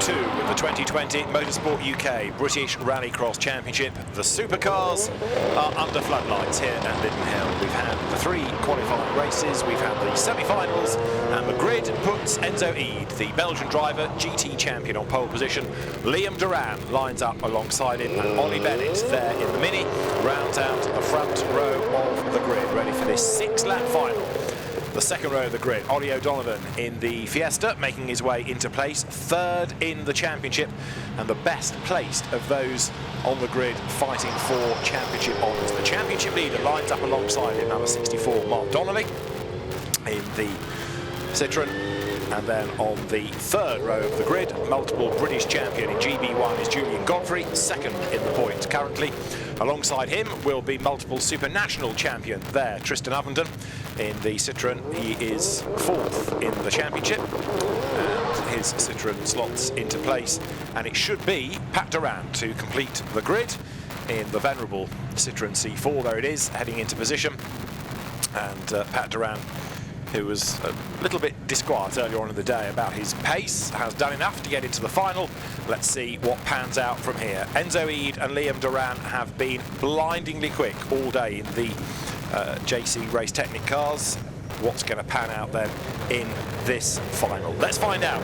2 of the 2020 Motorsport UK British Rallycross Championship. The Supercars are under floodlights here at Lydden Hill. We've had the 3 qualifying races, we've had the semi-finals, and the grid puts Enzo Ede, the Belgian driver, GT champion, on pole position. Liam Duran lines up alongside him, and Ollie Bennett there in the Mini rounds out the front row of the grid, ready for this 6-lap final. The second row of the grid, Ollie O'Donovan in the Fiesta, making his way into place, 3rd in the championship, and the best placed of those on the grid fighting for championship honours. The championship leader lines up alongside him, number 64, Mark Donnelly, in the Citroën. And then on the 3rd row of the grid, multiple British champion in GB1 is Julian Godfrey, 2nd in the points currently. Alongside him will be multiple Super National champion there, Tristan Ovenden in the Citroën. He is 4th in the championship, and his Citroën slots into place. And it should be Pat Duran to complete the grid in the venerable Citroën C4. There it is, heading into position. And Pat Duran, who was a little bit disquiet earlier on in the day about his pace, has done enough to get into the final. Let's see what pans out from here. Enzo Ede and Liam Duran have been blindingly quick all day in the JC Race Technic cars. What's going to pan out then in this final? Let's find out.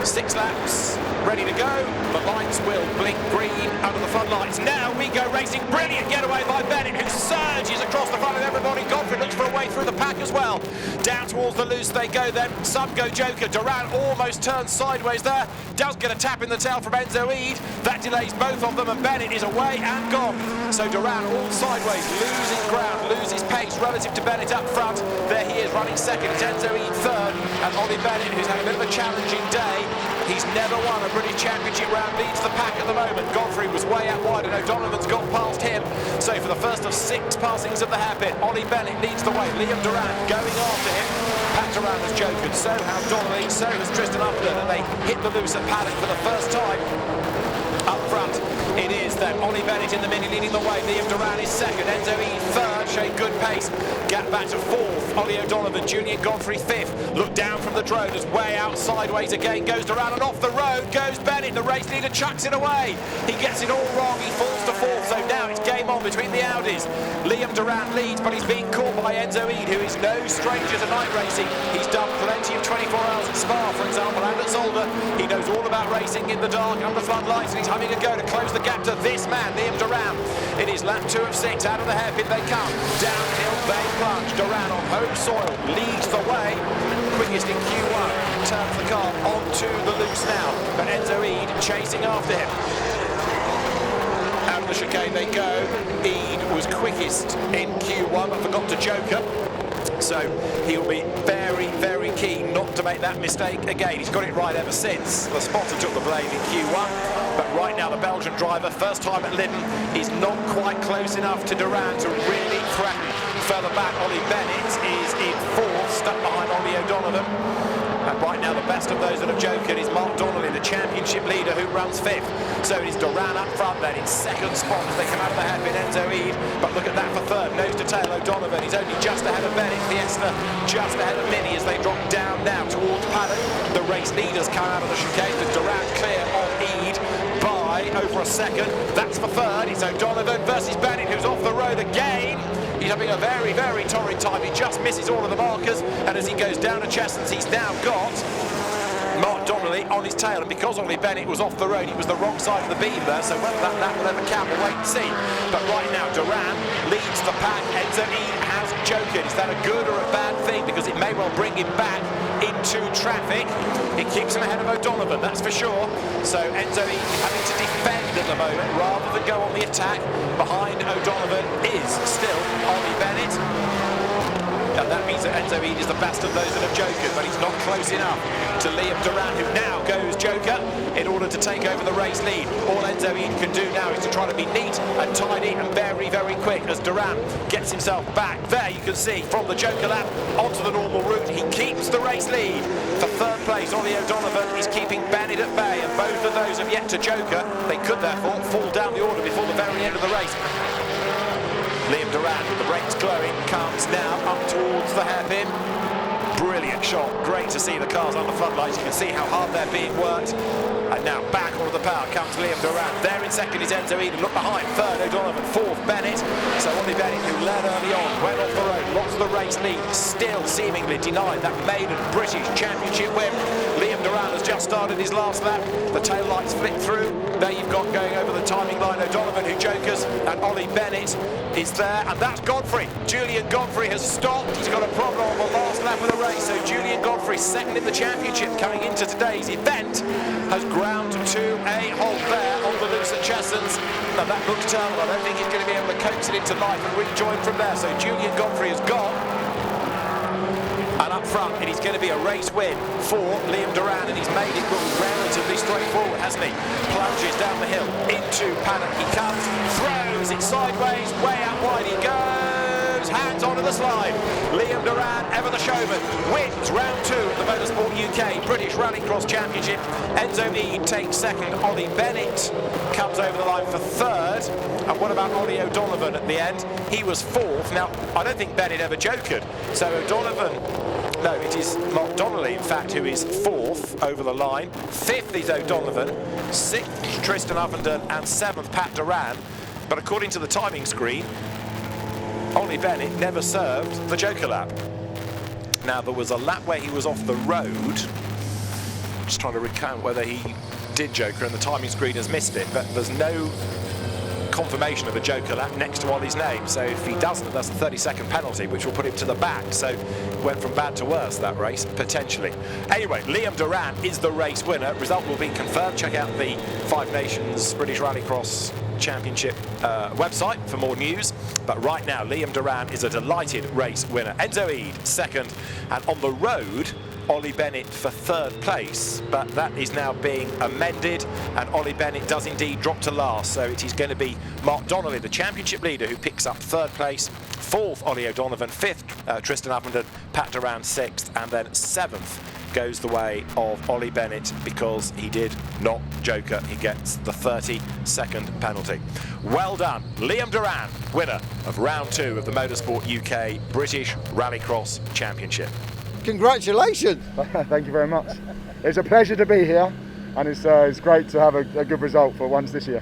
6 laps, ready to go. The lights will blink green under the floodlights. Now we go racing. Brilliant getaway by Bennett, who surges across the front of everybody. Godfrey looks for a way through the pack as well. Down towards the loose they go then. Some go Joker. Duran almost turns sideways there. Does get a tap in the tail from Enzo Ede. That delays both of them, and Bennett is away and gone. So Duran all sideways, loses ground, loses pace relative to Bennett up front. There he is running 2nd. It's Enzo Ede 3rd, and Ollie Bennett, who's had a bit of a challenging day. He's never won a British Championship round, leads the pack at the moment. Godfrey was way out wide, and O'Donovan's got past him. So for the first of 6 passings of the hairpin, Ollie Bennett leads the way. Liam Duran going after him. Pat Duran has jokered, so has Donnelly, so has Tristan Upton, and they hit the loose at paddock for the first time. Up front, it is then Ollie Bennett in the Mini leading the way. Liam Duran is 2nd, Enzo Ede 3rd, showing good pace. Gap back to 4th, Ollie O'Donovan, Julian Godfrey 5th. Look down from the drone as way out sideways again goes Duran, and off the road goes Bennett. The race leader chucks it away. He gets it all wrong, he falls to 4th, so now it's game on between the Audis. Liam Duran leads, but he's being caught by Enzo Ede, who is no stranger to night racing. He's done plenty of 24 hours at Spa, for example, and at Zolder. He knows all about racing in the dark under floodlights, and he's having a go to close the gap to this man, Liam Duran. It is lap 2 of 6, out of the hairpin they come. Downhill they plunge. Duran on home soil leads the way. Quickest in Q1, turns the car onto the loose now, but Enzo Ede chasing after him. Out of the chicane they go. Ede was quickest in Q1, but forgot to joker. So he'll be very, very keen not to make that mistake again. He's got it right ever since. The spotter took the blame in Q1, but right now the Belgian driver, first time at Lydden, is not quite close enough to Duran to really threaten. Further back, Ollie Bennett is in 4th, stuck behind Ollie O'Donovan. And right now the best of those that have jokered is Mark Donnelly, the championship leader, who runs 5th. So it is Duran up front then in 2nd spot as they come out of the hairpin, Enzo Ede. But look at that for 3rd, nose to tail O'Donovan. He's only just ahead of Bennett. Fiesta just ahead of Mini as they drop down now towards paddock. The race leaders come out of the chicane with Duran clear of Ede by over a 2nd. That's for 3rd. It's O'Donovan versus Bennett, who's off the road again. He's having a very, very torrid time. He just misses all of the markers, and as he goes down to Chestons, he's now got Mark Donnelly on his tail, and because Ollie Bennett was off the road, he was the wrong side of the beam there, so whether that will ever count, we'll wait and see. But right now, Duran leads the pack. Enzo Ede has jokered. Is that a good or a bad thing? Because it may well bring him back into traffic. It keeps him ahead of O'Donovan, that's for sure. So Enzo Ede having to defend at the moment rather than go on the attack. Behind O'Donovan is still Ollie Bennett. And that means that Enzo Ede is the best of those that have jokered, but he's not close enough to Liam Duran, who now goes joker in order to take over the race lead. All Enzo Ede can do now is to try to be neat and tidy and very, very quick as Duran gets himself back. There you can see from the joker lap onto the normal route, he keeps the race lead. For 3rd place, Ollie O'Donovan is keeping Bennett at bay, and both of those have yet to joker. They could therefore fall down the order before the very end of the race. Liam Duran, with the brakes glowing, comes now up towards the hairpin. Brilliant shot. Great to see the cars on the floodlights. You can see how hard they're being worked. And now back onto the power comes Liam Durant. There in second is Enzo Eden. Look behind. Third, O'Donovan. Fourth, Bennett. So Ollie Bennett, who led early on, went off the road, lost the race lead, still seemingly denied that maiden British Championship win. Liam Durant has just started his last lap. The tail lights flick through. There you've got going over the timing line O'Donovan, who jokers, and Ollie Bennett is there, and that's Godfrey. Julian Godfrey has stopped. He's got a problem on the last lap of the race. So Julian Godfrey, second in the championship coming into today's event, has ground to a halt there on the loose at Chessons. Now that looks terrible. I don't think he's going to be able to coax it into life and rejoin from there. So Julian Godfrey has gone. And up front, it is going to be a race win for Liam Durant, and he's made it look relatively straightforward, hasn't he? Plunges down the hill, into paddock he comes, throws it sideways, way out wide he goes, hands onto the slide. Liam Durant, ever the showman, wins round 2 of the Motorsport UK British Rallycross Championship. Enzo Eden takes second, Ollie Bennett comes over the line for third. And what about Ollie O'Donovan at the end? He was fourth. Now, I don't think Bennett ever jokered. So O'Donovan, no, it is Mark Donnelly, in fact, who is fourth over the line. Fifth is O'Donovan. Sixth, Tristan Ovenden. And seventh, Pat Duran. But according to the timing screen, Ollie Bennett never served the joker lap. Now, there was a lap where he was off the road. Just trying to recount whether he did joker, and the timing screen has missed it, but there's no confirmation of a joker lap next to Ollie's name. So if he doesn't, that's a 30-second penalty, which will put him to the back. So went from bad to worse, that race, potentially. Anyway, Liam Durant is the race winner. Result will be confirmed. Check out the Five Nations British Rallycross Championship website for more news. But right now, Liam Durant is a delighted race winner. Enzo Ede second, and on the road, Ollie Bennett for third place, but that is now being amended, and Ollie Bennett does indeed drop to last. So it is going to be Mark Donnelly, the championship leader, who picks up third place. Fourth, Ollie O'Donovan. Fifth, Tristan Ovenden. Pat Duran sixth, and then seventh goes the way of Ollie Bennett because he did not joker. He gets the 30-second penalty. Well done, Liam Durant, winner of round 2 of the Motorsport UK British Rallycross Championship. Congratulations! Thank you very much. It's a pleasure to be here, and it's great to have a good result for once this year.